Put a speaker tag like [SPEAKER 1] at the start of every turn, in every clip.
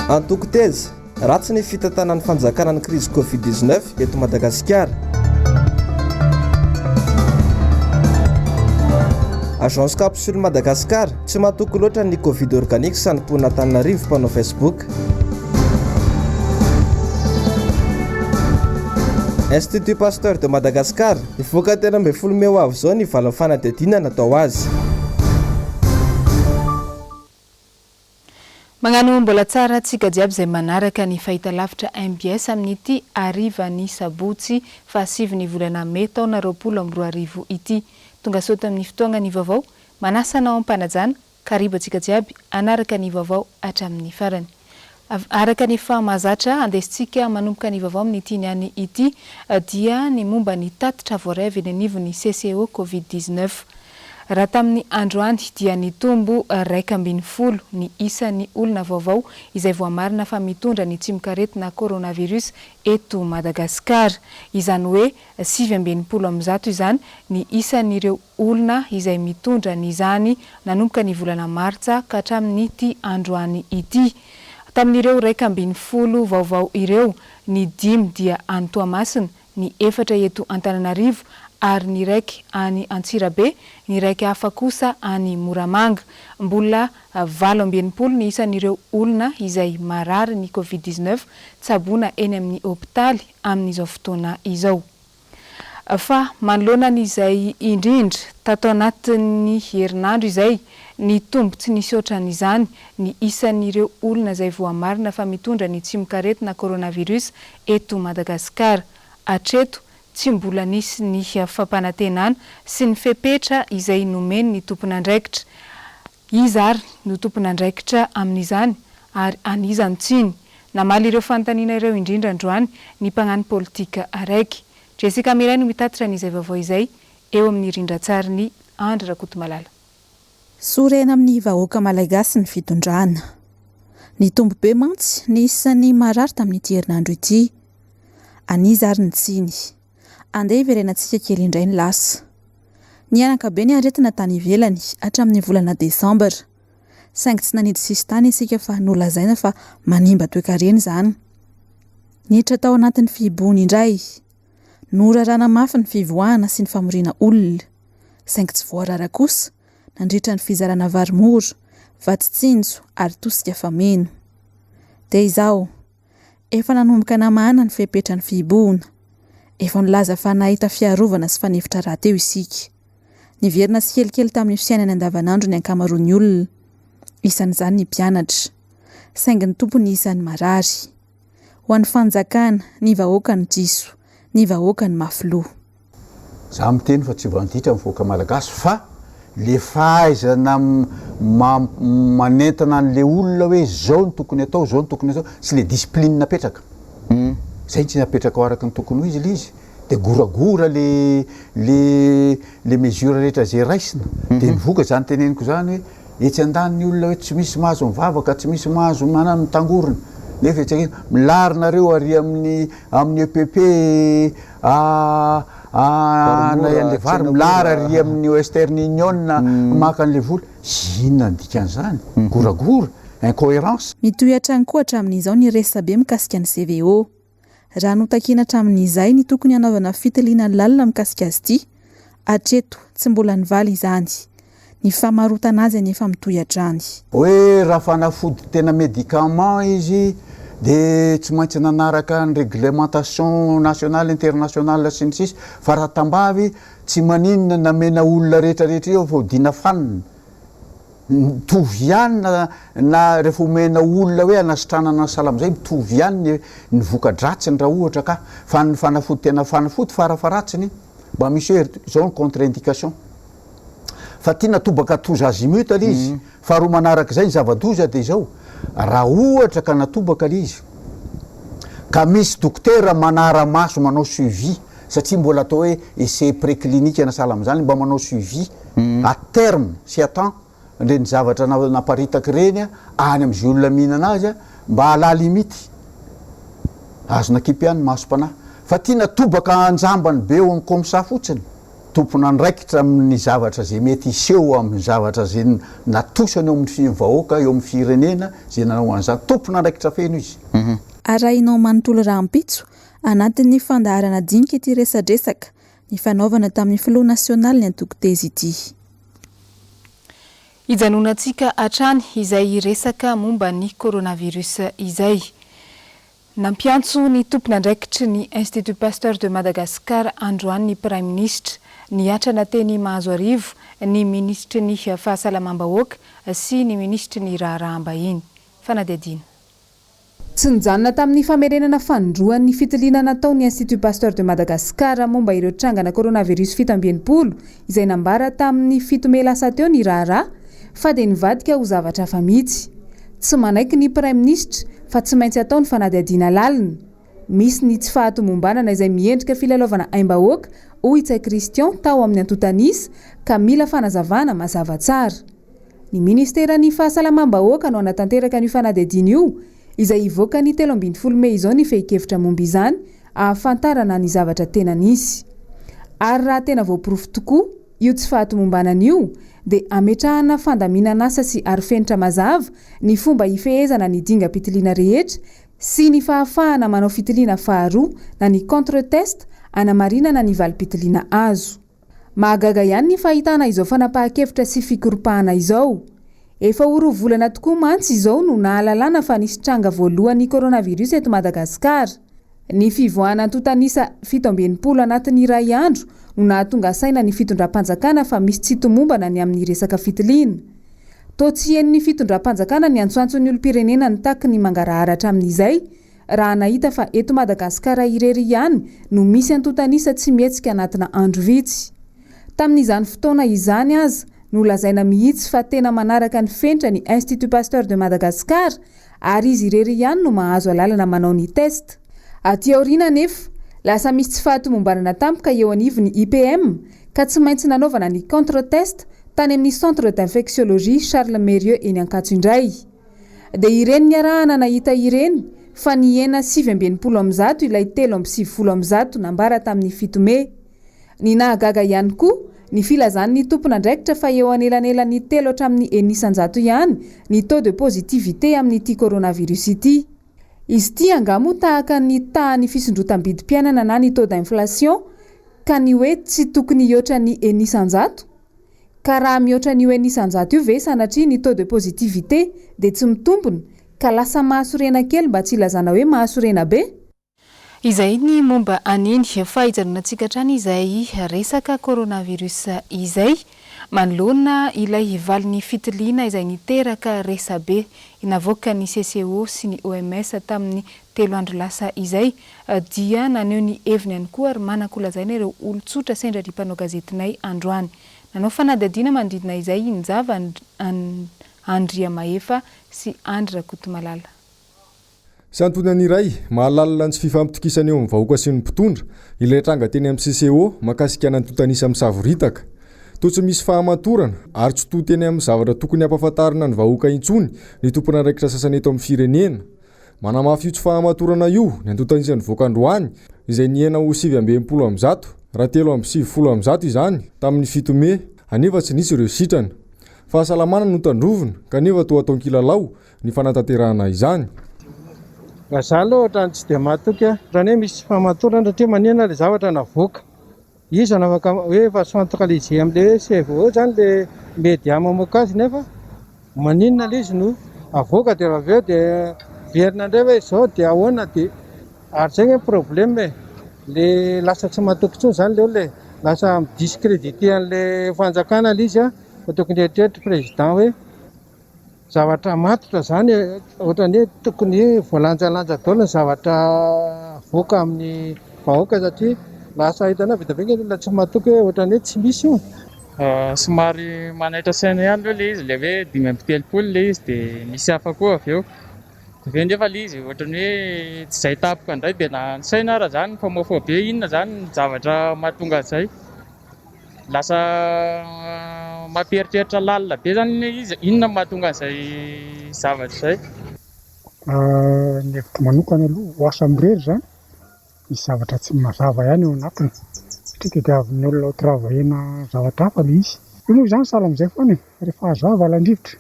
[SPEAKER 1] Antoko teza, ratsy ny fitantanana ny fanjakana ny crise Covid-19 eto Madagascar. Agence Capsule Madagascar tsy mahatoky loatra ny Covid organique sanim-pona Antananarivo mpanao Facebook. Institut Pasteur de Madagascar nivoaka tena mbe folo meo avy zao ny valan'ny fanadihadiana natao azy.
[SPEAKER 2] Magnano mbola tsara tsika jiaby izay manaraka ny fahitalavitra MBS amin'ity Mbs Sabotsy fa 7 volana May taona 2020 ity. Tonga soto amin'ny fotoagna ny vaovao manasanao ampanajana karibo tsika jiaby anaraka ny vaovao hatramin'ny farany. Araka ny famazatra andesitsika manomboka ny vaovao amin'ity niany ity dia ny momba ny tatitra voarevy ny anivon'ny CCO Covid-19. Raha tamin'ny androany dia nitombo 1.10 ny isan'ny olona vaovao izay voamarina fa mitondra ny tsimikaretina coronavirus eto Madagascar. Izany hoe 7.10 izany ny isan'ireo olona izay mitondra n'izany nanomboka ny volana Martsa ka hatramin'ny ty androany ity. Tamin'ireo 1.10 vaovao ireo ny 5 dia any Toamasina, ny 4 eto Antananarivo ary ny raiky any Antsirabe, ny raiky hafa kosa any Moramanga. Mbola 8.20 ny isan'ireo olona izay marary ny Covid-19 tsabona eny amin'ny hopitaly amin'izao fotoana izao. Fa manoloana n'izay indrindra tato anatin'ny herinandro izay ny tombo tsy nisy ohatran'izany ny isan'ireo olona izay voamarina fa mitondra ny tsimikaretina coronavirus eto Madagascar. Hatreto tsy mbola nisy ny fampanantenana sy ny fepetra izay nomeny ny tompon'andraikitra. Izy ary no tompon'andraikitra amin'izany ary anizany tsiny namaly ireo fanontaniana ireo indrindra androany ny mpagnano politika araiky. Jessica Miray no mitatitra n'izay vaovao izay eo amin'ny rindran-tsary ny Andry Rakotomalala.
[SPEAKER 3] Sorena amin'ny vahoaka malagasy ny fitondrana. Ny tombo be mantsy ny isan'ny marary tamin'ity herinandro ity. Aniza ary ny tsiny. Andeha iverenantsika kely indray ny lasa. Ny anakabe ny aretina tany ivelany hatramin'ny volana Desambra. Saingy tsy nanidy sisy tany isika fa nolazaina fa manimba toe-karena izany. Niditra tao anatin'ny fiboony indray. Norarana mafy ny fivoahana sy ny famoriana olona. Saingy tsy voarara kosa, nandritra ny fizarana varimoro, vatitsinjo ary tosika fameno. Dia izao, efa nanomboka namana ny fepetra ny fiboona. Efa nilaza fa nahita fiarovana sy fanefitra rahateo isika. Niverina sy kelikely tamin'ny fiainana andavanandro ny ankamaroan'ny olona. Isan'izany ny mpianatra. Saingy ny tompony isan'ny marary. Ho an'ny fanjakana, ny vahoaka ny jiso, ny vahoaka ny mafiloha.
[SPEAKER 4] Za miteny fa tsy voanditra amin'ny vahoaka malagasy fa le fahaizana manentana an'le olona hoe zao ny tokony atao, zao ny tokony atao, sy le discipline napetraka. Zay tsy napetraka ao araka ny tokony ho izy le izy. Dia goragora le mesure rehetra zay raisina. Dia mivoaka zany teneniko zany hoe etsy andaniny olona hoe tsy misy mahazo mivavaka, tsy misy mahazo mitangorona. Nefa etsy milarinareo ary amin'ny EPP le vary milara ary amin'ny Western Union maka an'le vola. Inona ny dikan'izany? Goragora, incohérence.
[SPEAKER 3] Mitohy hatrany koa hatramin'izao ny resabe mikasika ny CVO. Raha notakiana hatramin'izay ny tokony hanaovana fitiliana lalina mikasika azy ity, hatreto tsy mbola nivaly izany. Ny famarotana azy anefa mitohy hatrany.
[SPEAKER 4] Hoe raha fanafody tena médicament izy dia tsy maintsy nanaraka ny réglementation nationale, internationale sy ny sisa, fa raha tambavy tsy maninona namena olona rehetrarehetra eo fa dina fanina. Mitovy ihany na rehefa omena olona hoe anasitranana salama zay mitovy ihany ny voka-dratsiny raha ohatra ka fa ny fanafody tena fanafody farafaratsiny mba misy hoe zao ny contre-indication. Fa tiana tobaka toza azimute le izy. Fa roa manaraka izay ny zava-doza dia izao. Raha ohatra ka natobaka le izy ka misy dokotera manara maso manao suivi, satria mbola atao hoe essai préclinique na salama zany mba manao suivi à terme sy à temps reny zavatra naparitaka reny any amin'izay olona mihinana azy mba hala limity azona kipy ihany masom-panahy. Fa tiana tobaka anjambany be eo comme ça fotsiny tompona andraikitra amin'ny zavatra zay mety iseho amin'ny zavatra zay natosany eo amin'ny fivahoaka eo amin'ny firenena zay nanao an'izany tompona andraikitra feno izy.
[SPEAKER 3] Arahinao manontolo rahampitso anatin'ny fandaharana dinika ity resadresaka ny fanaovana tamin'ny filoha nasionaly ny antoko-teza ity.
[SPEAKER 2] Hijanonantsika hatrany izay resaka momba ny coronavirus izay. Nampiantso ny tompona andraikitry ny Institut Pasteur de Madagascar androany ny Prime Ministre, ny atrana teny Mahazo Arivo, ny Ministry ny Fahasalamam-bahoaka sy ny Ministry ny Raharaha-mbahiny. Fanadihadiana. Tsy nijanona tamin'ny famerenana fandroan'ny fitiliana nataon'ny Institut Pasteur de Madagascar momba ireo trangana coronavirus 7 izay nambara tamin'ny 7 Mey lasa teo ny Raharaha, fa dia nivadika ho zavatra hafa mihitsy. Tsy manaiky ny Prime Ministre fa tsy maintsy atao ny fanadihadiana lalina. Misy ny tsy fahatomombanana izay miendrika filalaovana aim-bahoaka hoy Itsay Christian tao amin'ny Antotanisy ka mila fanazavana mazava tsara. Ny Ministeran'ny Fahasalamam-bahoaka no anatanteraka ny fanadihadiana io izay ivoaka ny 17 Mey izao ny fehi-kevitra momba izany ahafantarana ny zavatra tena nisy. Ary raha tena voaporofo tokoa io tsy fahatomombanana io dia ametrahana fandaminana asa sy arifenitra mazava ny fomba ifehezana ny dingam-pitiliana rehetra sy ny fahafahana manao fitiliana faharoa na ny contre-test anamarinana ny valim-pitiliana azo. Mahagaga ihany ny fahitana izao fanapahan-kevitra sy fikoropahana izao. Efa roa volana tokoa mantsy izao no nahalalana fa nisy tranga voalohany coronavirus eto Madagascar. Ny fivoahana Antotanisa 70 anatin'ny iray andro no nahatonga saina ny fitondram-panjakana fa misy tsy tomombana ny amin'ny resaka fitiliana. Toa tsy hen'ny fitondram-panjakana ny antsoantson'ny olom-pirenena ny taky ny mangarahara amin'izay raha nahita fa eto Madagascar irery ihany no misy Antotanisa tsy mihetsika anatina andro vitsy. Tamin'izany fotoana izany aza no lazaina mihitsy fa tena manaraka ny fenitra ny Institut Pasteur de Madagascar ary izy irery ihany no mahazo alalana manao ny test. Aty aoriana nefa lasa misy tsy fahatomombanana tampoka eo anivon'ny IPM ka tsy maintsy nanaovana ny contre-test tany amin'ny Centre d'Infectiologie Charles Mérieux eny Ankatso indray. Dia ireny ny arahana nahita ireny fa ny hena 70 ilay 370 nambara tamin'ny 7 Mey. Ny nahagaga ihany koa ny filazan'ny tompona andraikitra fa eo anelanelan'ny 3 hatramin'ny 900 ihany ny taux de positivité amin'ity coronavirus ity. Izy ity angamo tahaka ny tahan'ny fisondrotam-bidi-piainana na ny taux d'inflation ka ny hoe tsy tokony hihoatra ny 900. Ka raha mihoatra ny 900 io ve sanatria ny taux de positivité dia tsy mitombona ka lasa mahasorena kely mba tsy ilazana hoe mahasorena be. Izay ny momba aniny fa hijanonantsika hatrany izay resaka coronavirus izay manoloana ilay valin'ny fitiliana izay niteraka resabe navoaka ny CCO sy ny OMS tamin'ny 3 andro lasa izay dia naneho ny heviny ihany koa ary manakolazaina ireo olon-tsotra sendra ny mpanao gazetinay androany. Nanao fanadihadiana manodidina izay Injava Andria Mahefa sy Andra Kotomalala.
[SPEAKER 5] Santonany iray mahalalina ny tsy fifampitokisana eo amin'ny vahoaka sy ny mpitondra ilay tranga teny amin'ny CCO makasika Antotanisa misavoritaka. Toa tsy misy fahamatorana ary tsy toa teny amin'ny zavatra tokony hampafantarina ny vahoaka intsony ny tompona andraikitra sasany eto amin'ny firenena. Manamafy io tsy fahamatorana io ny Antotanisa nivoaka androany izay nihena ho 7 raha 3 izany tamin'ny 7 Mey anefa tsy nisy ireo sitrana. Fahasalamana no tandrovina kanefa toa atao kilalao ny fanatanterahana izany.
[SPEAKER 6] Raha aloha ohatrany tsy dia mahatoky raha hoe misy fahamatorana satria manena ilay zavatra navoaka. Izy anafaka hoe efa centralisé amin'ilay CVO zany ilay média mamoaka azy nefa maninona ilay izy no avoaka dia raha aveo dia verina indray hoe izao dia ahoana dia ary zay ny problème le lasa tsy mahatoky intsony zany ilay lasa midiscrédité an'ilay fanjakana ilay izy fa tokony eritreritry président hoe zavatra matotra zany ohatrany hoe tokony voalanjalanja daholo ny zavatra avoaka amin'ny vahoaka satria lasa hitana vitabenga olona tsy mahatoky hoe ohatrany hoe tsy misy io.
[SPEAKER 7] Somary manaitra saina ihany aloha le izy le hoe 5 le izy dia misy hafa koa avy eo. Dia nefa le izy ohatrany hoe tsy izay tapoka indray dia na ny saina raha zany fa mafao be inona zany ny zavatra mahatonga izay. Lasa mampieritreritra lalina be zany izy inona mahatonga izay zavatra izay.
[SPEAKER 8] Ny hevitro manokana aloha ho asa amirery zany
[SPEAKER 6] misy zavatra tsy mazava ihany eo anatiny satria tediavin'ny olona travahena zavatra hafa le izy io moa izany sahala amin'izay foana rehefa azo avy alandrivotra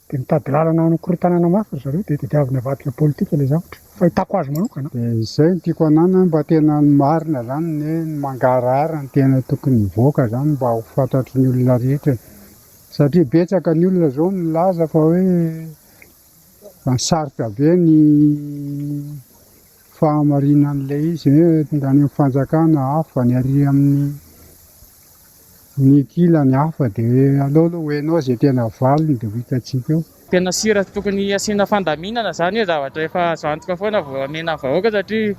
[SPEAKER 6] dia mitady lalana anokorotanana mafy zareo dia tediavina avadika politika ilay zavatra fahitako azy manokana.
[SPEAKER 8] Izay no tiako anana mba tena marina zany ny mangarahara ny tena tokony hivoaka zany mba ho fantatry ny olona rehetra satria betsaka ny olona zao milaza fa hoe sarotra be ny fahamarinan'ilay izy hoe any amin'ny fanjakana hafa ny ary amin'ny ny kilany hafa dia aloha hoenao izay tena valiny dia ho hitantsika eo.
[SPEAKER 7] Tena sira tokony asiana fandaminana zany hoe zavatra efa azo antoka foana vao amena vahoaka satria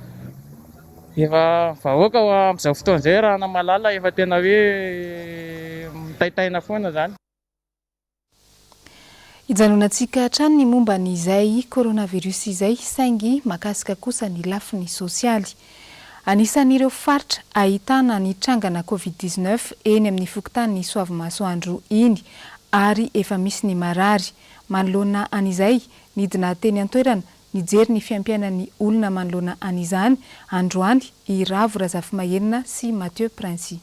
[SPEAKER 7] efa vahoaka amin'izao fotoana izay raha namalala efa tena hoe mitaitaina foana zany.
[SPEAKER 2] Hijanonantsika hatrany ny momba n'izay coronavirus izay saingy makasika kosa ny lafiny sosialy. Anisan'ireo faritra ahitana ny trangana Covid-19 eny amin'ny fokontany Soavy-masoandro iny ary efa misy ny marary. Manoloana an'izay nidina teny an-toerana nijery ny fiampianan'ny olona manoloana an'izany androany i Ravo Razafimahenina sy Mathieu Princy.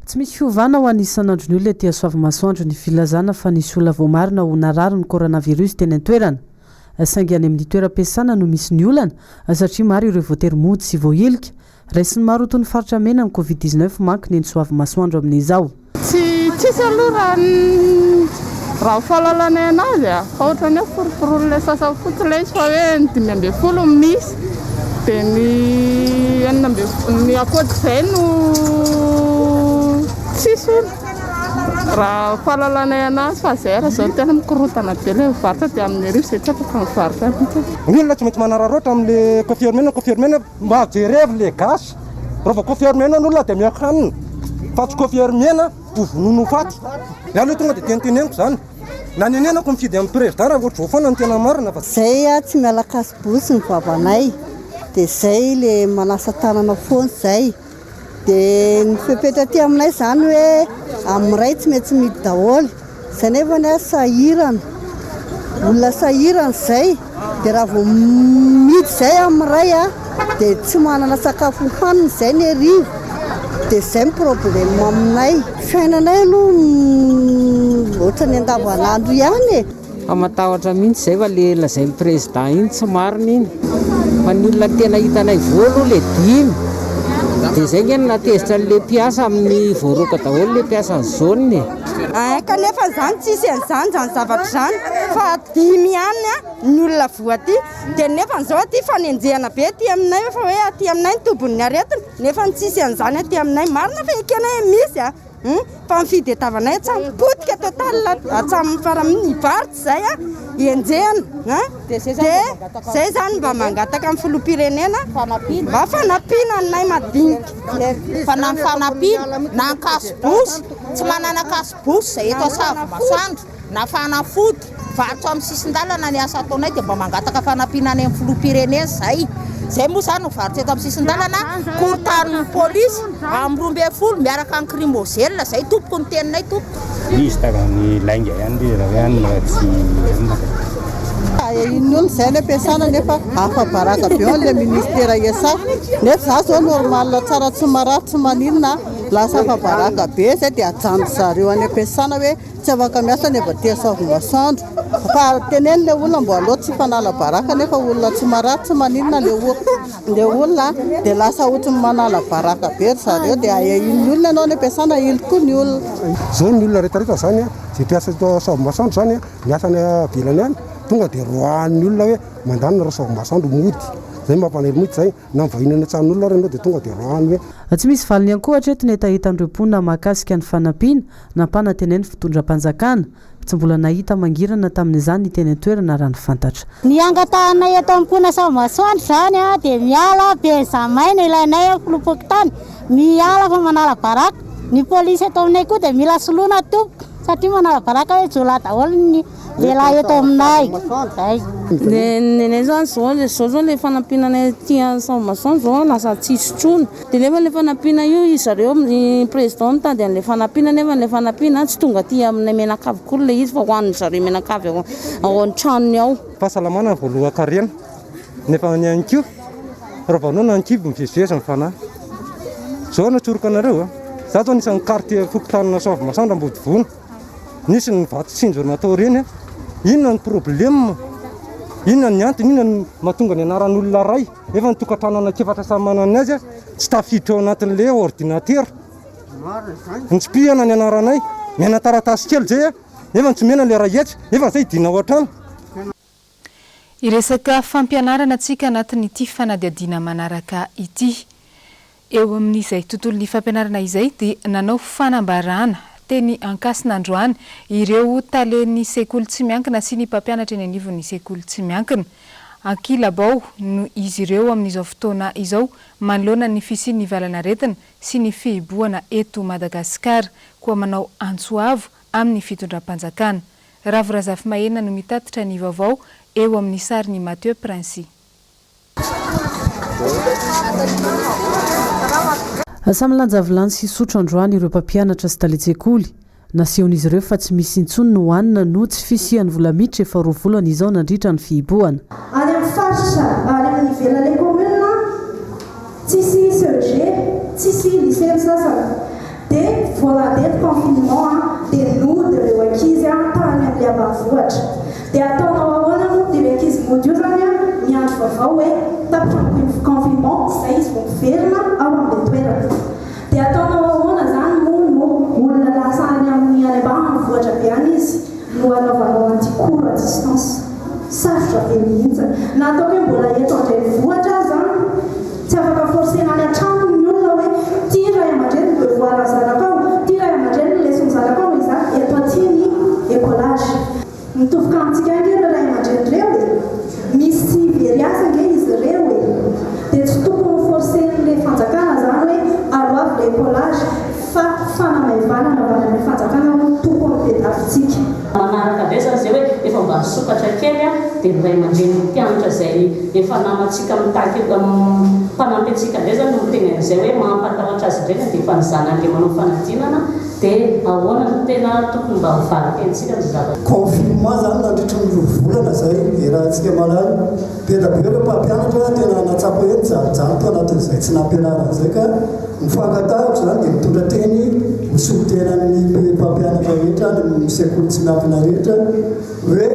[SPEAKER 9] Tsy misy fiovana ho anisan'andro ny olona ety Soavy-masoandro ny filazana fa nisy olona vao marina ho narary ny coronavirus teny an-toerana. Saingy any amin'ny toeram-piasana no misy ny olana satria maro ireo voatery mody sy voahelika. Raisiny maro tony faritra mena amin'ny Covid-19 manko ny Soavy-masoandro amin'izao.
[SPEAKER 10] Tsisy aloha raha fahalalana anazy fa ohatrany hoe foroforon'ilay sasafotsy ilay izy fa hoe ny 5 misy dia ny akoatr'izay no tsisy olo raha fahalalana anazy fa zay raha zao tena mikorotana be ilay mivarotra dia amin'ny arivo izay tsy afaka mivarotra mihitsy.
[SPEAKER 6] Ny olona tsy maintsy manararoatra amin'ilay confirmena mba jerevy le gasy raha vao confirmena n'olona dia miakanina fa tsy confirmena vonono faty aloha tonga dia tenteneniko zany na nenenako mifidy amin'ny président raha ohatry foana ny tena marina fa
[SPEAKER 11] zay tsy miala kasibosy ny vavanay dia zay le manasa tanana foana zay dia ny fepetra aty aminay zany hoe amin'ny ray tsy maintsy midy daholo zay nefa ny sahirana olona sahirana zay dia raha vao midy zay amin'ny ray dia tsy manana sakafo hanina zay ny arivo dia zay problème aminay fiainanay aloha ohatra ny andavanandro ihany
[SPEAKER 12] fa matahotra mihitsy zay fa le lazay président iny tsy marina iny fa ny olona tena hitanay voalo le 5 dia zay ngeny natezitra n'le mpiasa amin'ny voaroka daholo le mpiasa ny zaoniny
[SPEAKER 11] kanefa zany tsisy an'izany zany zavatra zany fa 5 ihany ny olona voa aty dia nefa n'izao aty fanenjehana be aty aminay fa hoe aty aminay ny tombony aretina nefa tsisy an'izany aty aminay marina fa ekena misy fa mifidy etavanay atsampotika total atsamin'ny faraminy hivaritra zay enjehana dia zay zany mba mangataka amin'ny filoham-pirenena mba fanampiana anay madinika
[SPEAKER 10] fa na ny fanampiana na ny kasibosy tsy manana kasibosy zay eto Soavy-masoandro na fanafody varotra amin'ny sisin-dalana ny asa ataonay dia mba mangataka fanampiana any amin'ny filoham-pirenena zay moa zany varotra eto amin'ny sisin-dalana kortanin'ny polisy amin'ny 12 miaraka amin'ny crimogel zay tompoko ny teninay tompoko
[SPEAKER 13] izy tagany lainga ihany raha hoe tsy
[SPEAKER 11] iny olo zay ny ampiasana nefa hafa baraka be ao le ministera esa nefa za zao normal tsara tsy marary tsy maninona lasa hafa baraka be zay dia ajanjo zareo any ampiasana hoe tsy afaka miasa nefa tia Soavy-masoandro fa teneny le olona mbo aloha tsy fanala baraka nefa olona tsy marary tsy maninona le olona dia lasa ohatrany manala baraka be zareo dia iny olona anao ny ampiasana ilo koa ny olona
[SPEAKER 6] zao ny olona rehetrarehetra zany zay mpiasa Soavy-masoandro zany miasa ny avelany any tonga dia rohan'ny olona hoe mandana raha Soavy-masoandro mody zay mampanelo mihitsy zay na mivahiny ny antsan'olona renao dia tonga dia rohany hoe
[SPEAKER 9] tsy misy valiny ihany koa hatreto ny ahita andreo mponina mahakasika ny fanampiana na mpanatenay ny fitondram-panjakana tsy mbola nahita mangirana tamin'izany ny teny an-toerana raha ny fantatra.
[SPEAKER 14] Ny angatanay eto am-pona Soavy-masoandro zany dia miala bezamaina ilainay filoha-pokotany miala fa manala baraka ny polisy eto aminay koa dia mila soloina tompo satria manavabaraka hoe jola daholo ny lehilahy eto aminay
[SPEAKER 15] nene zany zao zao le fanampinana tia Sabomason zao lasa tsisy trona dia nefa le fanampina io izy zareo ny président mitady an'le fanampina nefa le fanampina tsy tonga aty aminay menakavy koa le izy fa hoan'ny zareo menakavy ao an-tranony ao
[SPEAKER 6] fahasalamana ny voalohan-karena nefa ny ankio raha vanona ankibo mivezivezy ny fanahy zao natsoroka anareo za zao nisan'ny quartier fokotranona Sabomason Ambodivona nisy ny vato tsinjoro natao reny inona ny problème inona ny antony inona ny mahatonga ny anaran'olona ray efa ny tokantrano anakefatra samy manana azy tsy tafiditra ao anatin'le ordinateur nitsipihana ny anaranay mena taratasy kely zay efa tsy mena le rahetsa efa zay dina ao an-trano
[SPEAKER 2] iresaka fampianarana antsika anatin'ity fanadiadiana manaraka ity eo amin'izay tontolon'ny fampianarana izay dia nanao fanambarana teny ankasina androany ireo talen'ny sekoly tsy miankina sy ny mpampianatra eny anivon'ny sekoly tsy miankina ankilabao no izy ireo amin'izao fotoana izao manoloana ny fisian'ny valanaretina sy ny fihiboana eto Madagascar koa manao antsoavo amin'ny fitondram-panjakana Ravorazafy Mahena no mitatitra ny vaovao eo amin'ny sarin'ny Mathieu Princy.
[SPEAKER 9] Samy lanjavilany sy sotro androany ireo mpampianatra sy taletsekoly nasehon'izy ireo fa tsy misy intsony no hoanina no tsy fisian'ny volamiditra efa 2 volana izao nandritra ny fihiboana.
[SPEAKER 16] Any amin'ny faritra any amin'ny ivelan'ilay commune tsisy CEG tsisy lycée sasany dia voalandeha confinement dia nody ireo ankizy tany amin'ilay ambanivohitra dia ataonao ahoana moa dia ilay ankizy mody io zany miandro vaovao hoe tapitra confinement izay izy vao miverina ao amin'ilay toerana dia ataonao ahoana zany moa olona lasany amin'ny any ambanivohitra be any izy no anaovanao antikoro à distance sarotra be mihitsy na ataoko hoe mbola eto andrenivohitra zany tsy afaka forcena any an-trano ny olona hoe tia ray aman-dreny ny devoir zanaka ao tia ray aman-dreny ny leçon zanaka ao iza eto aty ny écolage mitovy amintsika ireo ray aman-dreny reo misy veriasa nge izy reo dia tsy tokony forcen'ilay fanjakana zany hoe aloavy le écolage fa fanamaivana navanany fanjakana tokony pedafitsika
[SPEAKER 17] manaraka be zany zay hoe efa mba sokatra kely dia ny ray aman-dreny mpianatra zay efa namatsika mitaky mpanampy atsika ndray zany no teny an'izay hoe mampatahotra azy ndraina dia efa ny zanan'le manao fanadinana dia ahoana no tena tokony mba mivaly tentsika ny zavatra
[SPEAKER 18] confinement zany nandritra ny 2 volana zay rahantsika malany be da be ireo mpampianatra tena natsapa hoe mijanojano to anatin'izay tsy nampianarana zay ka mifankatahako zany dia mitondra teny hosotenan'ny mpampianatra rehetra ny sekoly tsy miankina rehetra hoe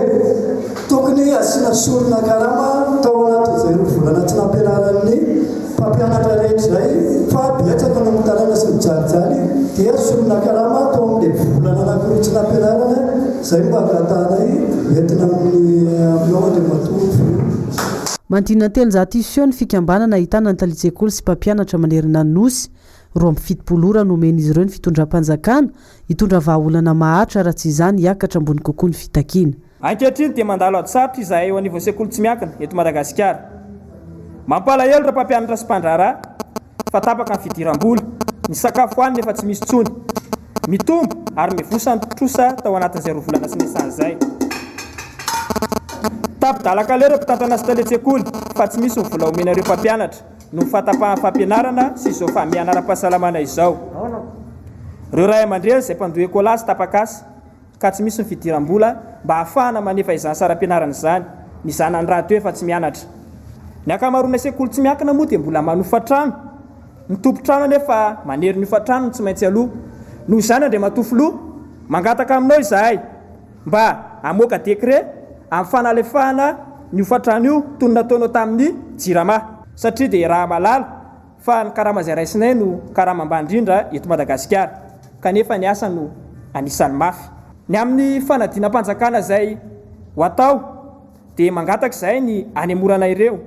[SPEAKER 18] tokony asiana sorona karama tao anatin'izay 2 volana tsy nampianaran'ny mpampianatra rehetra zay fa betsaka no mitanana sy mijanojany dia sorona karama tao amin'le volana anankiroa tsy nampianarana zay mba angatanay entina aminao andriamatory
[SPEAKER 9] mantina 300 isio ny fikambanana ahitana ny taletsekoly sy mpampianatra manerina ny nosy 27 ora no omen'izy ireo ny fitondram-panjakana hitondra vahaolana mahatra raha tsy izany hiakatra ambony kokoa ny fitakiana.
[SPEAKER 19] Ankehitriny dia mandalo atsarotra izahay eo anivon'ny sekoly tsy miankina eto Madagasikara. Mampalahelo ireo mpampianatra sy mpandraharaha fa tapaka ny fidiram-bola ny sakafo hoanina efa tsy misy tsony mitombo ary mivosa ny trosa tao anatin'izay 2 volana sy nisan'izay. Tapidalaka lera mpitantana sy taletsekoly fa tsy misy vola omena ireo mpampianatra no fatapahan'ny fampianarana sy izao fahamiana ara-pahasalamana izao. Ireo ray aman-dreny izay mpandoha écolasy tapakasy ka tsy misy ny fidiram-bola mba ahafahana manefa izany saram-pianarana izany ny zanany raha teo efa tsy mianatra. Ny ankamaroana sekoly tsy miankina moa dia mbola manofa-trano ny tompo-trano anefa manery ny ofa-trano no tsy maintsy aloha noho izany andray matofoloha mangataka aminao izahay mba amoaka décret amin'ny fanalefahana ny ofa-trano io toy ny nataonao tamin'ny jirama satria dia raha malala fa ny karama izay raisinay no karama ambany indrindra eto Madagasikara kanefa ny asa no anisan'ny mafy. Ny amin'ny fanadinam-panjakana izay ho atao dia mangataka izay ny anemorana ireo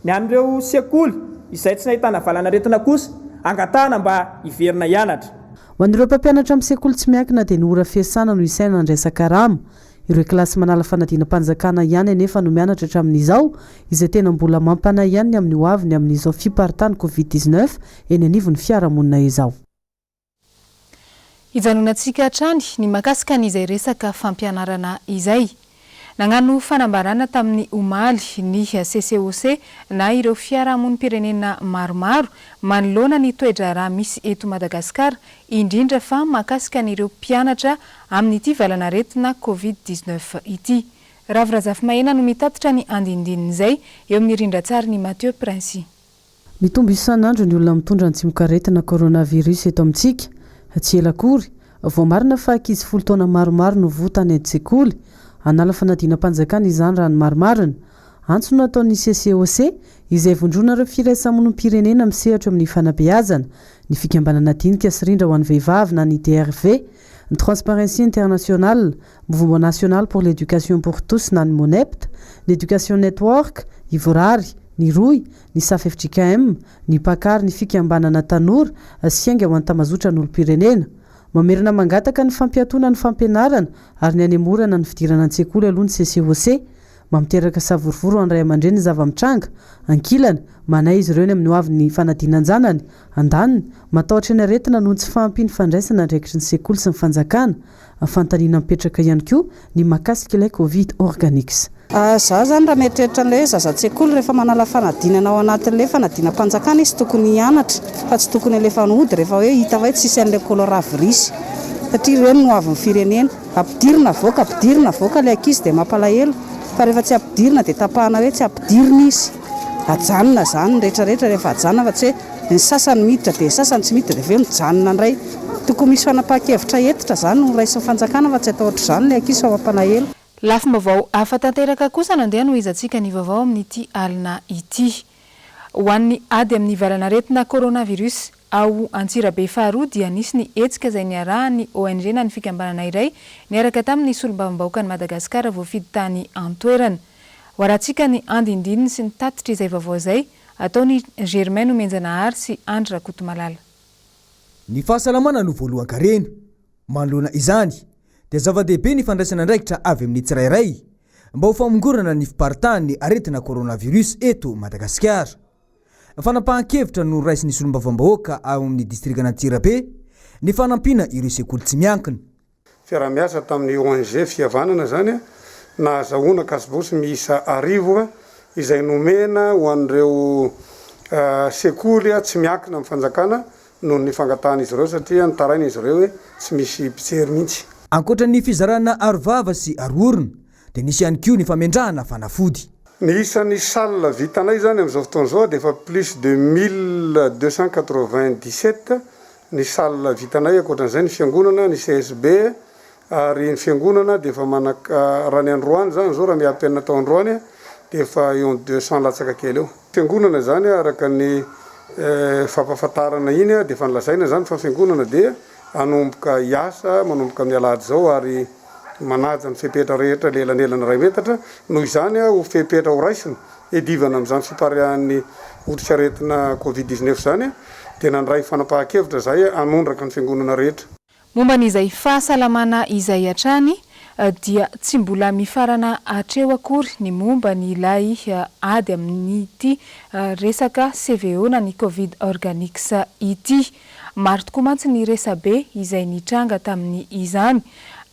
[SPEAKER 19] ny an'ireo sekoly izay tsy nahitana valanaretina kosa angatahana mba hiverina hianatra.
[SPEAKER 9] Ho an'ireo mpampianatra amin'ny sekoly tsy miankina dia ny ora fiasana no isaina andraisaka rama. Ireo kilasy manala fanadinam-panjakana ihany anefa no mianatra hatramin'izao izay tena mbola mampana ihany amin'ny hoaviny amin'izao fiparitany Covid-19 eny anivon'ny fiarahamonina izao.
[SPEAKER 2] Ijanonantsika hatrany ny mahakasika n'izay resaka fampianarana izay. Nagnano fanambarana tamin'ny omaly ny CCOC na ireo fiarahamonim-pirenena maromaro manoloana ny toetra raha misy eto Madagascar, indrindra fa mahakasika n'ireo mpianatra amin'ity valanaretina Covid-19 ity. Ravrazafy Mahena no mitatitra ny andindinin'izay eo amin'ny rindran-tsary ny Mathieu Princy.
[SPEAKER 9] Mitombo isan'andro ny olona mitondra ny tsimokaretina coronavirus eto amintsika. Tsy ela akory, vao marina fa ankizy 10 taona maromaro no votany an-tsekoly. Anala fanadinam-panjakana izany raha ny marimarina. Antso no ataon'ny CCOC izay vondrona ireo firaisamonim-pirenena misehatra amin'ny fanabeazana, ny fikambanana dinika sy rindra ho an'ny vehivavy na ny DRV, ny Transparency International, Mouvement National pour l'Éducation pour tous na ny MONEPT, l'Éducation Network, ny Vorary, ny Roy, ny SAF-FJKM, ny Pakar, ny fikambanana tanora sy hainga ho an'ny tamazotra n'olom-pirenena. Mamerina mangataka ny fampiatona ny fampianarana ary ny anemorana ny fidirana an-tsekoly aloha ny CCOC, mamiteraka savorivoro any ray aman-dreny ny zava-mitranga, ankilana, manay izy ireo ny amin'ny hoavin'ny fanadinan-janany, andaniny, matahotra ny aretina noho tsy fahampiny fandraisana andraikitry ny sekoly sy ny fanjakana, fantaniana mipetraka ihany koa ny mahakasika ilay Covid organics.
[SPEAKER 20] Za zany raha mieritreritra an'ilay zaza-tsekoly rehefa manala fanadinana ao anatin'ilay fanadinam-panjakana izy tokony hianatra fa tsy tokony alefa nody rehefa hoe hita hoe tsisy an'ilay coronavirus, satria ireo no hoavin'ny firenena. Ampidirina voaka ilay ankizy dia mampalahelo, fa rehefa tsy ampidirina dia tapahana hoe tsy ampidirina izy. Ajanona zany rehetrarehetra rehefa ajanona, fa tsy hoe ny sasany miditra dia sasany tsy miditra dia aveo mijanona indray. Tokony misy fanapahan-kevitra etitra zany no raisin'ny fanjakana fa tsy atao ohatr'izany ilay ankizy fa mampalahelo.
[SPEAKER 2] Lafim-baovao hafa tanteraka kosa nandeha no izantsika ny vaovao amin'ity alina ity. Ho an'ny ady amin'ny valanaretina coronavirus ao Antsirabe faharoa dia nisy ny hetsika izay niarahany ONG na ny fikambanana iray niaraka tamin'ny solombavambahoaka ny Madagascar voafidy tany antoerana. Hoarantsika ny andindininy sy ny tatitra izay vaovao izay ataony Germain Omenjanahary sy Andra Kotomalala.
[SPEAKER 21] Ny fahasalamana no voalohany-karena. Manoloana izany dia zava-dehibe ny fandraisana andraikitra avy amin'ny tsirairay mba ho famongorana ny fiparitahany ny aretina coronavirus eto Madagascar. Fanapahan-kevitra no raisin'ny solombavambahoaka ao amin'ny distrikana Antsirabe ny fanampiana ireo sekoly tsy miankina.
[SPEAKER 22] Fiara-miasa tamin'ny ONG fihavanana zany nahazahoana kasibosy miisa 10 izay nomena ho an'ireo sekoly tsy miankina amin'ny fanjakana noho ny fangatahana izy ireo satria nitaraina izy ireo hoe tsy misy mpijery mihitsy.
[SPEAKER 21] Ankoatra ny fizarana arovava sy aroorona dia nisy ihany koa ny famindrahana fanafody.
[SPEAKER 22] Ny isan'ny salle vitanay zany amin'izao fotoana izao dia efa plus de 1297 ny salle vitanay. Ankoatran'izay ny fiangonana, ny CSB ary ny fiangonana dia efa manaka raha ny androany zany zao raha miampy tao androany dia efa eo 200 latsaka kely eo. Fiangonana zany araka ny fampahafantarana iny dia efa nilazaina zany fa fiangonana dia anomboka hiasa, manomboka mialady zao ary manaja ny fepetra rehetra lelanelana 2 metatra noho izany ho fepetra ho raisina edivana amin'izany fiparihan'ny otrikaretina Covid-19 zany dia nandray fanapahan-kevitra zay anondraka ny fiangonana rehetra.
[SPEAKER 2] Momba n'izay fahasalamana izay hatrany dia tsy mbola mifarana hatreo akory ny momba ny ilay ady amin'ity resaka CVO na ny Covid organics ity. Maro tokoa mantsy ny resabe izay nitranga tamin'ny izany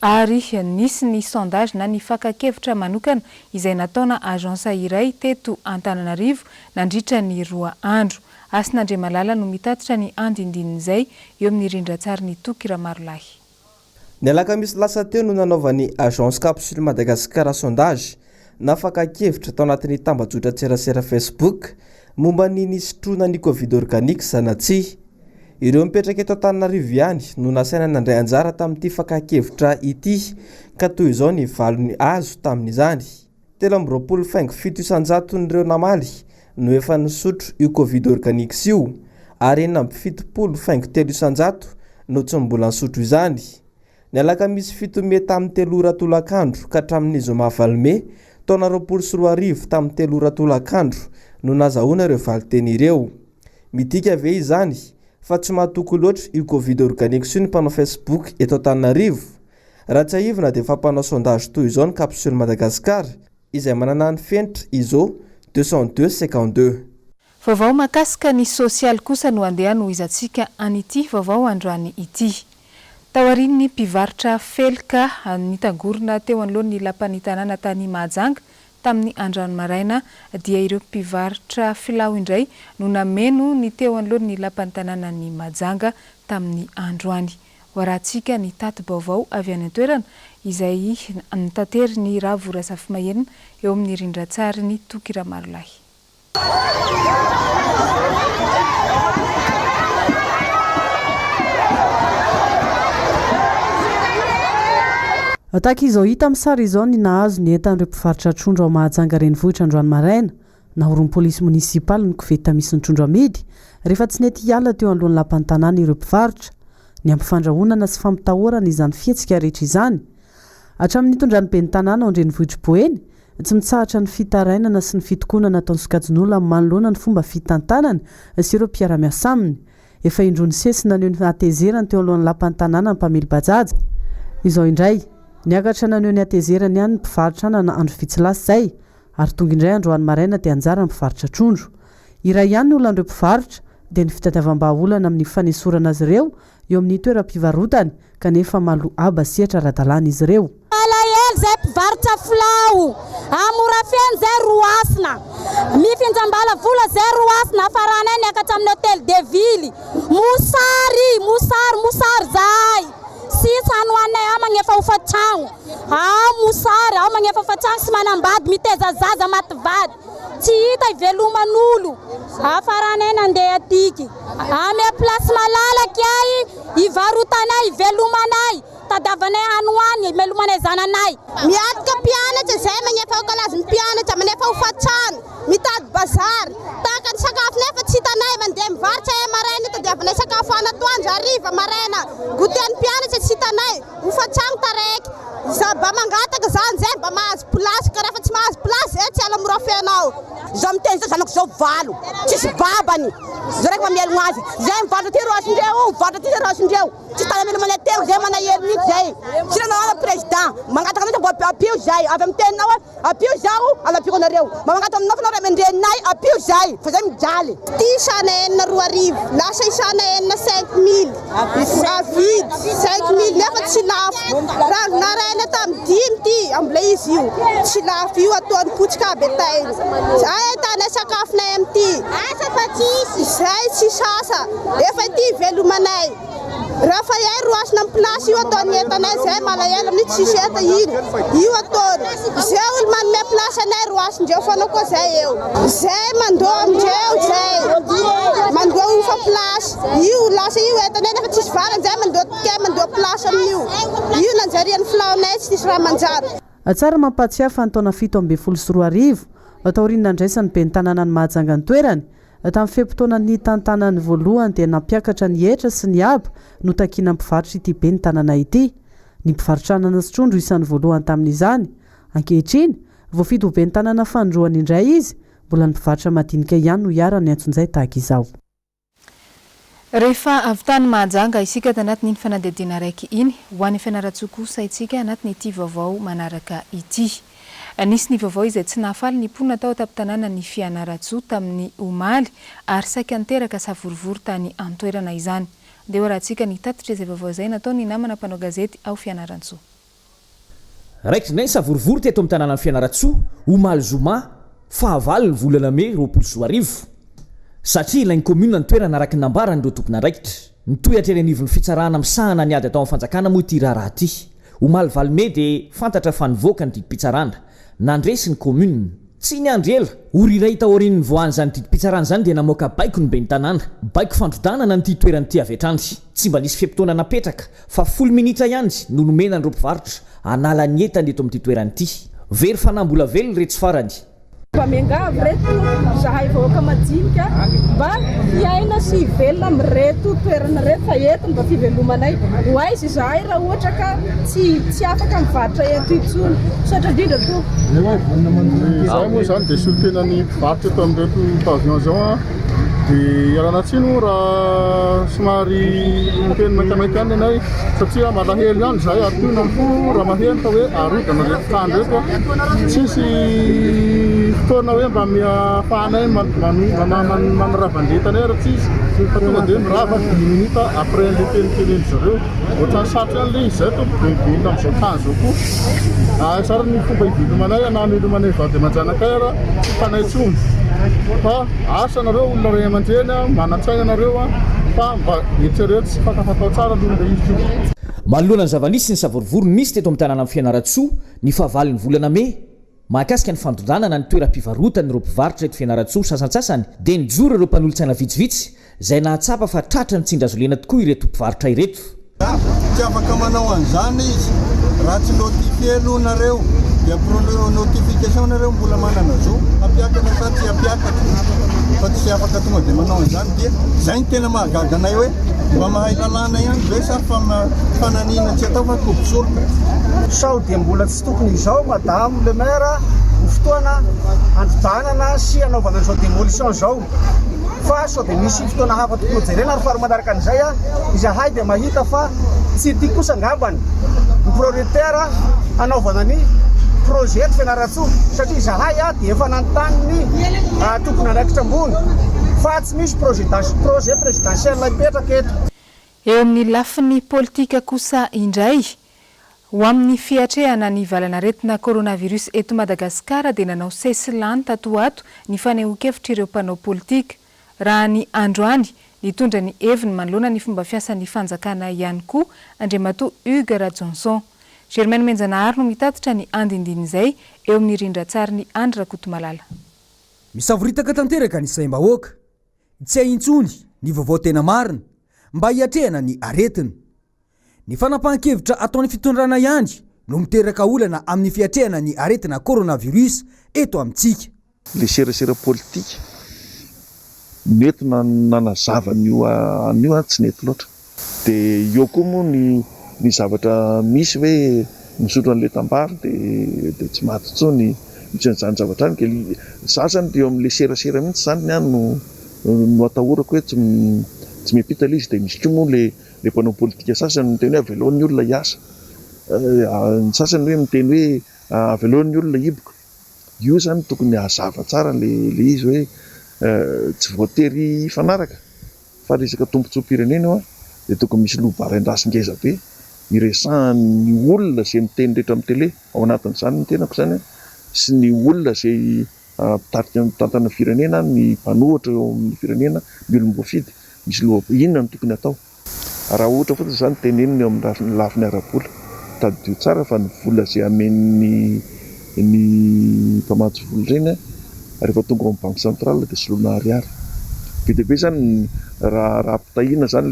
[SPEAKER 2] ary nisy ny sondage na ny fakakevitra manokana izay nataona agence iray teto Antananarivo nandritra ny 2 andro. Asin'Andriamalala no mitatitra ny andindinin'izay eo amin'ny rindran-tsary ny Tokiramarolahy.
[SPEAKER 1] Ny alakamisy lasa teo no nanaovan'ny agence capsule Madagascar sondage na fakakevitra tao anatin'ny tambajotra tserasera Facebook momba ny nisitrona ny Covid organics na tsy. Ireo mipetraka eto Antananarivo ihany no nasaina nandray anjara tamin'ity fakakevitra ity ka toy izao ny valony azo tamin'izany. 327 n'ireo namaly no efa nisotro io Covid organics io ary 773 no tsy mbola nisotro izany. Ny alakamisy 17 amin'ny 3 ora tolakandro ka hatramin'ny zoma valome taona 2020 tamin'ny 3 ora tolakandro no nazahoana ireo valiteny ireo. Midika ve izany fa tsy mahatoky loatra io Covid organics io ny mpanao Facebook eto Antananarivo? Raha tsy aivina dia fampanao sondage toy izao ny capsule Madagascar izay manana ny fenitra izo 20252.
[SPEAKER 2] Vaovao mahakasika ny social kosa no andeha no izantsika an'ity vaovao androany ity. Taorian'ny mpivarotra felika nitangorona teo anoloan'ny lapan'ny tanàna tany Mahajanga tamin'ny androany maraina dia ireo mpivarotra filao indray no nameno ny teo anoloan'ny lapan'ny tanànan'ny Mahajanga tamin'ny androany. Hoaratsika ny taty Vaovao avy any an-toerana izay nitatery ny Ravora Safimahenina eo amin'ny rindran-tsary ny Tokiramarolahy.
[SPEAKER 9] Tahaka izao hita amin'ny sary izao ny nahazo ny entan'ireo mpivarotra trondro ao Mahajanga renivohitra androany maraina. Nahoron'ny polisy munisipaly ny koveta misy ny trondro amidy rehefa tsy nety hiala teo alohan'ny lapan'ny tanàna ireo mpivarotra. Ny ampifandrahonana sy fampitahorana izany fihetsika rehetra izany. Hatramin'ny tondrany ben'ny tanàna ao an-drenivohitra Boeny, tsy mitsahatra ny fitarainana sy ny fitokonana ataon'ny sokajin'olona amin'ny manoloana ny fomba fitantanana sy ireo mpiara-miasa aminy. Efa indrony sesina ny atezerany teo alohan'ny lapan'ny tanàna ny mpamely bajaja. Izao indray niakatra naneho ny atezerany ihany ny mpivarotra na andro vitsy zay ary tonga indray androany maraina dia anjara ny mpivarotra trondro. Iray ihany ny olan'ireo mpivarotra dia ny fitadiavam-baolana amin'ny fanesorana azy ireo eo amin'ny toeram-pivarotany kanefa malo aba sehatra ara-dalàna izy ireo.
[SPEAKER 14] Alahelo zay mpivarotra filao amorafeny zay roasina mifinjambala vola zay roasina afaranay niakatra amin'ny hôtel de ville mosary zay sisa anoanay ao magnefa hofatragno mosary ao magnefa hofatragno sy manambady miteza zaza mativady tsy hita iveloman'olo afaranay nandeha atiky ame plasy malalaky ay ivarotanay ivelomanay tadavanay anoany imelomanay zananay miatka mpianatra zay magnefa kalaziny mpianatra manefa hofatragno mitady bazary tahaka ny sakafo nefa tsy hitanay mandeha mivarotra maraina tadiavanay sakafo anatoandro hariva maraina goten'ny mpianatra tsy hitanay hofatragno taraiky ba mangataka zany zay mba mahazo plasy ka rehefa tsy mahazo plasy tsy ala morafenao zao miteny zao zanako zao valo tsisy babany zao raiky mamelogno azy zay mivarotra ty rosindreo mivarotra ty rosindreo tsy tanamelomana teo zay manahero mihitsy zay siranao ana président mangataka anao mbo apio zay avy amin'ny teninao apio zao alapiko anareo mba mangataka aminao fanao ray aman-dreninay apio zay fa zay mijaly ty isana enina 4,000 lasa isana enina 5,000 avidy 5,000 nefa tsy lafo raha naraina tamin'ny 5 ty ambola izy io tsy lafo io ataony potsika betainy ay tanay sakafonay amty asa fa tsisy zay tsy sasa efa ty velomanay raha fa yay roasina amin'ny plasy io ataony entanay zay malahelo amin'ny tsisy eta io ataony zay olo manome plasy anay roasindreo fanao koa zay eo zay mandoa amindreo zay mandoa ufa plasy io lasa io entanay nefa tsisy valany zay mandoa plasy amin'io nanjarian'ny filaonay tsy nisy raha manjary.
[SPEAKER 9] Tsara mampatsiafa ny taona 7 ataorian'andraisany ben'ny tanànany Mahajanga ny toerany tamin'ny fepotona-ny tantanany voalohany dia nampiakatra ny etra sy ny aba no takiana mpivarotra ity ben'ny tanàna ity. Ny mpivarotranana sy trondro isan'ny voalohany tamin'izany. Ankehitriny voafidy ho ben'ny tanàna fandroany indray izy mbola ny mpivarotra madinika ihany no hiarany antsonjay tahaka izao.
[SPEAKER 2] Rehefa avy tany Mahajanga isika tanatin'iny fanadihadiana raiky iny ho an'ny fianaratsoa kosa itsika anatin'ity vaovao manaraka ity. Nisy ny vaovao izay tsy nahafaly ny mponina tao tapin-tanàna ny fianaratsoa tamin'ny omaly ary saika niteraka savorivory tany antoerana izany. Dia hoaratsika ny tatitra izay vaovao izay natao ny namana mpanao gazety ao Fianaratsoa.
[SPEAKER 3] Raikitra indray ny savorivory teto amin'ny tanàna ny Fianaratsoa, omaly zoma fahavalo ny volana May 2024. Satria ilainy commune ny toerana araka ny nambarany ireo tompona raikitra. Nitohatra eny anivon'ny fitsarana misahana ny ady atao amin'ny fanjakana moa ity raharaha ity. Omaly valome dia fantatra fa nivoaka ny didim-pitsarana. Nandresy ny commune tsy niandry ela ory iray taorian'ny voany zany didim-pitsarana zany dia namoaka baiko ny ben'ny tanàna, baiko fandrodanana ny toerany ity avy hatrany. Tsy mba nisy fiampitoana napetraka fa 10 minitra ihany no nomena ny mpivarotra anala ny entany eto amin'ny toerany ity. Very fanambola velo reto farany.
[SPEAKER 4] Pamengavy reto zahay vahoaka majinika mba hiaina sy velona amin'reto toerana reto fa eto mba fivelomanay ho aizy zahay raha ohatra ka tsy afaka mivarotra eto intsony satra indrindra to.
[SPEAKER 23] Zahay moa zany dia solotena ny mpivarotra eto amin'reto pavillon zao
[SPEAKER 5] dia ialana tsiny raha somary miteny maikamaikany anay satria malahelo ihany izay ary toy nampo raha maheno fa hoe arodana rehetra rehetra tsisy fotoana hoe mba miafahanay manaravan-dentana raha tsisy fa tonga dia mirava 10 minutes après le teniteneny zareo ohatrany satry an'le izay tombibinta amin'izao tany zao koa sara ny fomba hivilomanay anamilomanay vady aman-janakay raha tsy fanay tsony fa asa nareo olona ray aman-dreny manantsaina nareo fa mba eritrereto sy fatafatao tsara aloha le izy
[SPEAKER 3] manoloana ny zava-nisy sy ny savorivorony nisy teto amin'ny tanàna amin'ny Fianaratsoa ny fahavaliny volana May mahakasika ny fandondranana ny toeram-pivarotany ireo mpivarotra eto Fianaratsoa sasantsasany dia nijoro ireo mpanolontsaina vitsivitsy izay nahatsapa fa tratra ny tsindrazolena tokoa ireto mpivarotra ireto.
[SPEAKER 8] Tsy afaka manao an'izany izy raha tsy notifie aloha nareo dia notification nareo mbola manana zo apiakana sa tsy apiakatra fa tsy afaka tonga dia manao an'izany dia izay ny tena mahagaga anay hoe mba mahay lalàna ihany ve sa fananina tsy atao fa kopisoloka
[SPEAKER 23] sao dia mbola tsy tokony izao madame le maire ho fotoana androdanana sy anaovana an'izao démolition zao fa sao dia misy fotoana hafa tokony jerena ary fary manaraka an'izay izahay dia mahita fa tsy tia kosa angambany ny prioritaire anaovana ny projet eto Fianaratsoa satria izahay dia efa nanontany ny tokony anaikitra ambony fa tsy misy projet présidentiel ipetraka eto.
[SPEAKER 2] Eo amin'ny lafiny politika kosa indray ho amin'ny fiatrehana ny valanaretina coronavirus eto Madagascar dia nanao sesilany tatoato ny fanehoan-kevitra ireo mpanao politika raha ny androany nitondra ny heviny manoloana ny fomba fiasan'ny fanjakana ihany koa Andriamatoa Hugues Rajohnson. Germaine Menjanahary no mitatitra ny andindin'izay eo amin'ny rindran-tsary ny Andry Rakotomalala.
[SPEAKER 21] Misavoritaka tanteraka ny saim-bahoaka tsy aintsony ny vaovao tena marina mba hiatrehana ny aretina. Ny fanapahan-kevitra ataon'ny fitondrana ihany no miteraka olana amin'ny fiatrehana ny aretina coronavirus eto amintsika.
[SPEAKER 24] Le serasera politika nety nanazava an'io tsy nety loatra dia eo koa moa ny zavatra misy hoe misotro an'le tambary dia tsy maty intsony misy an'izany zavatra any kely sasany dia eo amin'le serasera mihitsy zany ny any no atahorako hoe tsy miampita le izy dia misy koa moa le mpanao politika sasany miteny hoe aveloan'ny olona hiasa ny sasany hoe miteny hoe aveloan'ny olona hiboka io zany tokony hazava tsara le izy hoe tsy voatery fanaraka fa resaka tombontsoam-pirenena dia tokony misy lohavarain-drasingeza be iresahan'ny olona izay miteny rehetra amin'ny tele ao anatin'izany ny tenako zany sy ny olona izay mpitarika mitantana firenena ny mpanohatra eo amin'ny firenena ny olom-boafidy misy inona no tokony atao raha ohatra fotsiny zany tenenina eo amin'ny lafiny ara-bola tadio tsara fa ny vola izay amen'ny mpamatsy vola ireny rehefa tonga amin'ny banque centrale dia soloina ariary be dia be zany raha ampitahiana zany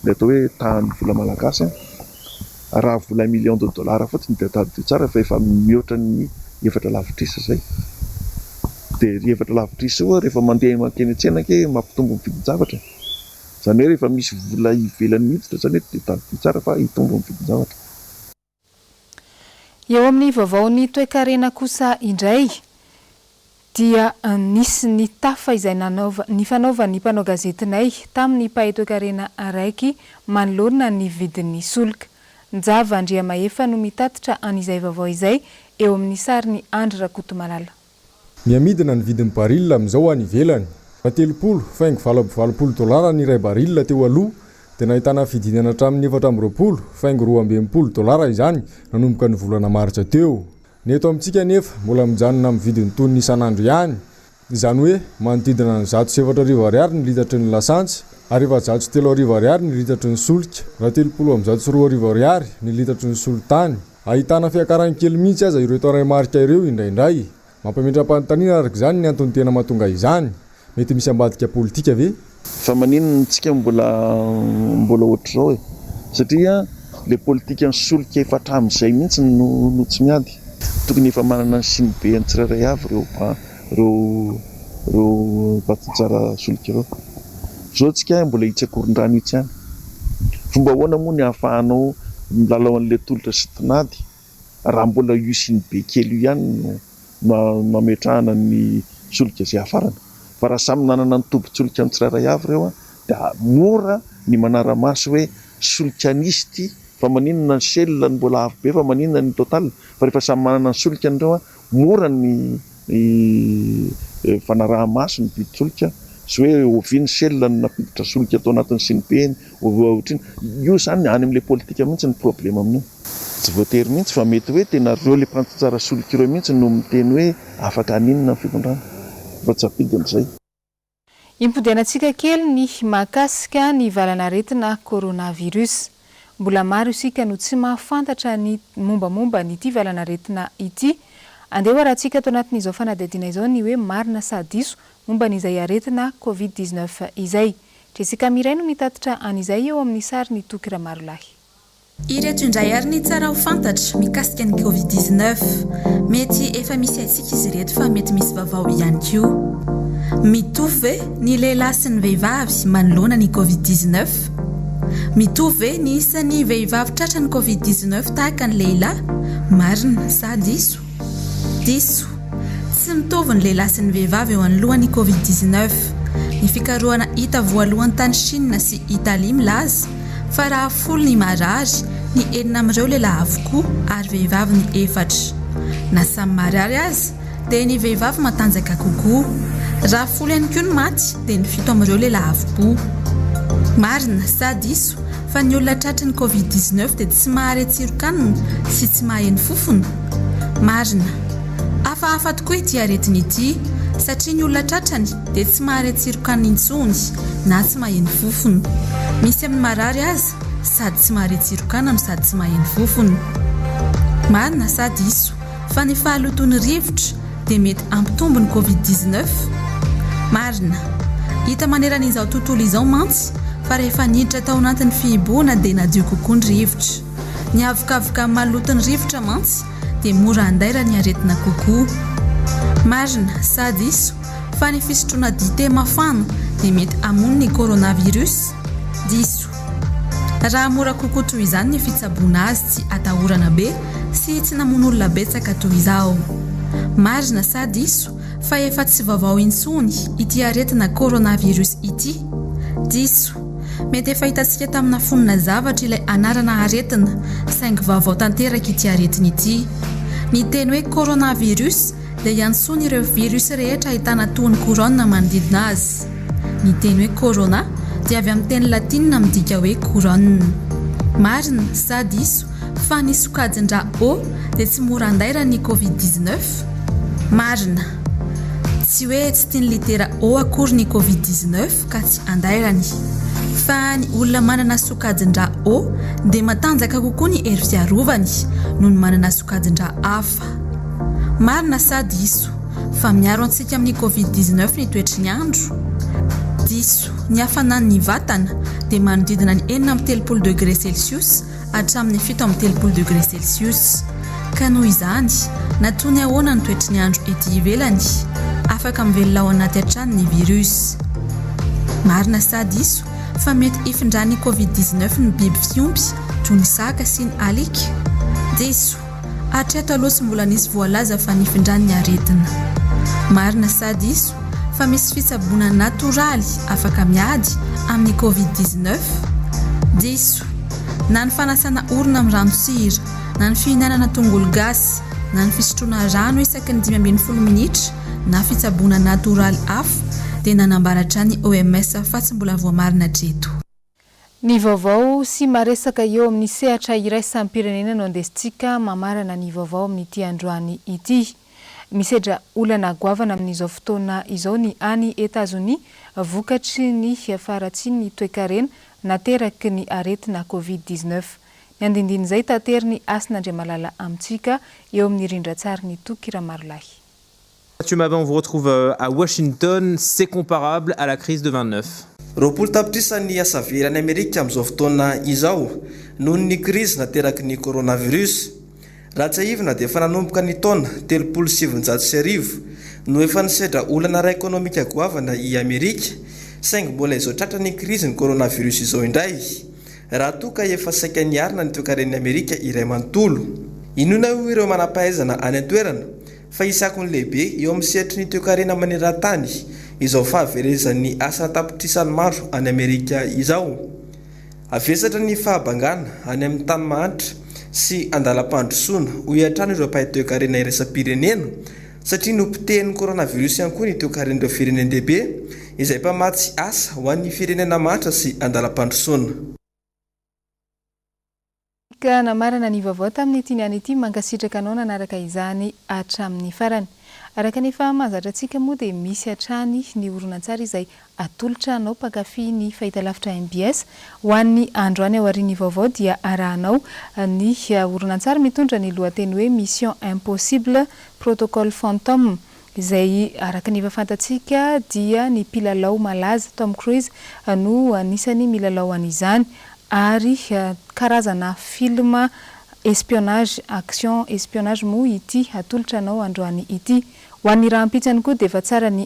[SPEAKER 24] le atao hoe tahan'ny vola malagasy raha vola million de dollars fotsiny dia tadio tsara fa efa mihoatra ny efatra lavitrisa zay dia efatra lavitrisa io rehefa mandeha makeny an-tsena ke mampitombo ny vidin-javatra zany hoe rehefa misy vola ivelany miditra zany hoe dia tadio tsara fa hitombo ny vidin-javatra.
[SPEAKER 2] Eo amin'ny vaovaony toe-karena kosa indray dia nisy ny tafa izay ny fanaovan'ny mpanao gazetinay tamin'ny mpahay toe-karena araiky manoloana ny vidin'ny solika. Njava Andriamahefa no mitatitra an'izay vaovao izay eo amin'ny sariny Andry Rakotomalala.
[SPEAKER 25] Miamidina ny vidin'ny baril amin'izao any ivelany $30 faingo $20 ny iray baril teo aloha dia nahitana fidinana hatramin'ny $420 faingo $220 izany nanomboka ny volana martsa teo. Neto amintsika nefa mbola mijanona amin'ny vidiny toy ny isan'andro ihany, izany hoe manodidina ny $770 ny litatry ny lasantsy ary $130 ny litatry ny solika, $132 ny litatry ny solitany. Ahitana fiakaran'ny kely mihitsy aza ireto iray marika ireo indraindray. Mampamindram-panontaniana araka izany ny antony tena mahatonga izany. Mety misy ambadika politika ve?
[SPEAKER 24] Fa maninona ntsika mbola ohatr'izao satria le politika ny solika efa hatramin'izay mihitsy no tsy miady. Tokony efa manana ny siny be ny tsirairay avy ireo mpatsara solika ireo. Zao tsika mbola hitsakoron-drano itsy ihany. Fomba ahoana moa ny ahafahanao milalao an'ilay tolotra sy tinady raha mbola io siny be kely io ihany no ametrahana ny solika izay hafarana. fa raha samy nanana ny tombontsolika ny tsirairay avy ireo dia mora ny manara-maso hoe solikanisty fa maninona ny selila ny mbola avo be fa maninona ny total fa rehefa samy manana ny solikany ireo mora ny fanaraha-maso ny mpiditsolika sy hoe oviny selila ny napiditra solika atao anatin'ny sinipeny ohatriny io zany any amin'ilay politika mihitsy ny problema amin'io tsy voatery mihitsy fa mety hoe tena reo le mpantsara solika ireo mihitsy no miteny hoe afaka aninona ny fitondrana fa tsy apidi amin'izay.
[SPEAKER 2] Impodianantsika kely ny mahakasika ny valanaretina coronavirus. Mbola maro isika no tsy mahafantatra ny mombamomba ny ity valanaretina ity. Andeha hoarantsika ato anatin'izao fanadihadiana izao ny hoe marina sa diso momba n'izay aretina Covid-19 izay. Jessica Miray no mitatitra an'izay eo amin'ny sary ny Toky Ramarolahy.
[SPEAKER 7] Ireto indray ary ny tsara ho fantatra mikasika ny Covid-19. Mety efa misy aitsika izy ireto fa mety misy vaovao ihany koa. Mitovy ny lehilahy sy ny vehivavy manoloana ny Covid-19. Mitovy ny isan'ny vehivavy tratra ny Covid-19 tahaka ny lehilahy, marina sa diso? Diso. Tsy mitovy ny lehilahy sy ny vehivavy eo anoloan'ny Covid-19. Ny fikarohana hita voalohany tany Chine sy Italia milaza fa raha folo ny marary ny 9 amin'ireo lehilahy avokoa ary vehivavy ny 4. Na samy marary azy dia ny vehivavy matanjaka kokoa. Raha folo ihany koa ny maty dia ny 7 amin'ireo lehilahy avokoa. Marina sa diso fa ny olona tratra ny Covid-19 dia tsy mahare tsirokanina sy tsy maheno fofona. Marina. Hafahafa tokoa ity aretina ity satria ny olona tratrany dia tsy mahare tsirokanina intsony na tsy maheno fofona. Misy amin'ny marary azy sady tsy mahare tsirokanina sady tsy maheno fofona. Marina sa diso fa ny fahaloton'ny rivotra dia mety ampitombo ny Covid-19. Marina. Hita maneran'izao tontolo izao mantsy fa rehefa niditra tao anatin'ny fihiboana dia nadio kokoa ny rivotra. Ny avokavoka maloton'ny rivotra mantsy dia mora andaira ny aretina kokoa. Marina sa diso fa ny fisotroana dite mafana dia mety hamono ny coronavirus. Diso. Raha mora kokoa toy izany ny fitsaboana azy tsy atahorana be sy tsy namono olona betsaka toy izao. Marina sa diso fa efa tsy vaovao intsony ity aretina coronavirus ity. Diso. Mety efa hitantsika tamina fonina zavatra ilay anarana aretina saingy vaovao tanteraka ity aretina ity. Ny teny hoe coronavirus dia iantsoana ireo virus rehetra ahitana tohiny corona manodidina azy. Ny teny hoe corona dia avy amin'ny teny latinina midika hoe couronne. Marina sa diso fa ny sokajin-dra O dia tsy mora andaira ny Covid-19. Marina. Tsy hoe tsy tiany litera O akory ny Covid-19 ka tsy andairany. Fa ny olona manana sokajin-dra O dia matanjaka kokoa ny hery fiarovany noho ny manana sokajin-dra hafa. Marina sa diso fa miaro antsika amin'ny Covid-19 ny toetry ny andro. Diso. Ny hafanan'ny vatana dia manodidina ny 4.3°C hatramin'ny 7.3°C. Ka noho izany natony ahoana ny toetry ny andro ety ivelany afaka mivelona ao anaty hatrany ny virus. Marina sa diso fa mety ifindran'ny Covid-19 ny biby fiompy toy ny saka sy ny alika. Diso. Hatreto aloha tsy mbola nisy voalaza fa nifindran'ny aretina. Marina sa diso fa misy fitsaboana natoraly afaka miady amin'ny Covid-19. Diso. Na ny fanasana orona amin'ny rano-tsira, na ny fihinanana tongolo gasy, na ny fisotroana rano isaky ny 15 minitra, na fitsaboana natoraly hafa dia nanambaratra ny OMS fa tsy mbola voamarina hatreto.
[SPEAKER 2] Ny vaovao sy maresaka eo amin'ny sehatra iray sampirenena no andesintsika mamarana ny vaovao amin'ity androany ity. Misedra olana goavana amin'izao fotoana izao ny any Etazonia vokatry ny faratsiny ny toe-karena nateraky ny aretina Covid-19. Ny andindin'izay tateriny Asin'Andriamalala amintsika eo amin'ny rindran-tsary ny Toky Ramarolahy.
[SPEAKER 10] Mathieu Mavin, on vous retrouve à Washington. C'est comparable à la crise de 29.
[SPEAKER 1] Roapolo tapitrisan'ny asa verany Amerika amin'izao fotoana izao noho ny crise nateraky ny coronavirus. Raha tsy ahivina dia efa nanomboka ny taona 37 no efa nisedra olana ra ekonomika goavana i Amerika saingy mbola izao tratra ny crise ny coronavirus izao indray. Raha toka efa saika niarina ny toe-karen'ny Amerika iray manontolo. Inona io ireo manampahaizana any an-toerana fa isako ny lehibe eo amin'ny sehatry ny toe-karena maneran-tany izao fahaverezan'ny asa tapitrisany maro any Amerika izao. Avesatra ny fahabangana any amin'ny tany mahantra sy andalam-pandrosoana ho iatrano ireo mpahay toe-karena iraisam-pirenena satria nopitehan'ny coronavirus ihany koa ny toe-karen'ireo firenendehibe izay mpamatsy asa ho an'ny firenena mahantra sy andalam-pandrosoana.
[SPEAKER 2] Namarana ny vaovao tamin'ny tiniany ity mankasitraka anao nanaraka izany hatramin'ny farany. Araka ny efa mahazatra antsika moa dia misy hatrany ny horonan-tsary izay atolotra anao mpankafy ny fahitalavitra MBS ho an'ny andro any aorian'ny vaovao dia arahanao ny horonan-tsary mitondra ny lohateny hoe Mission Impossible Protocole Fantôme izay araka ny efa fantatsika dia ny mpilalao malaza Tom Cruise no anisany milalao an'izany ary karazana film espionnage action espionnage moa ity atolotra anao androany ity. Ho an'ny rahampitsany koa dia efa tsara ny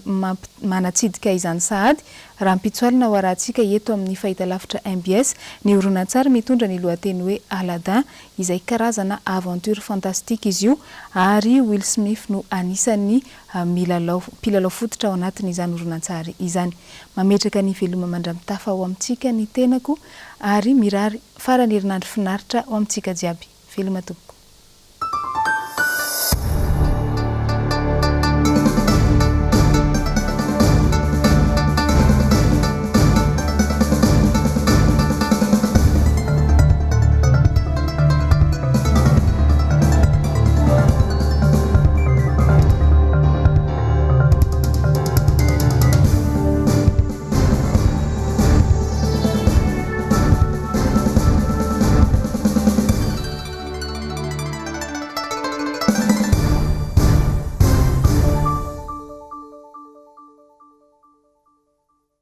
[SPEAKER 2] manatsidika izany sahady rahampitsoalina ho arahantsika eto amin'ny fahitalavitra MBS ny horonan-tsary mitondra ny lohateny hoe Aladdin izay karazana aventure fantastique izy io ary Will Smith no anisan'ny mpilalao fototra ao anatin'izany horonan-tsary izany. Mametraka ny veloma mandramitafa ao amintsika ny tenako ary mirary farany herinandro finaritra ao amintsika jiaby. Veloma tompoko.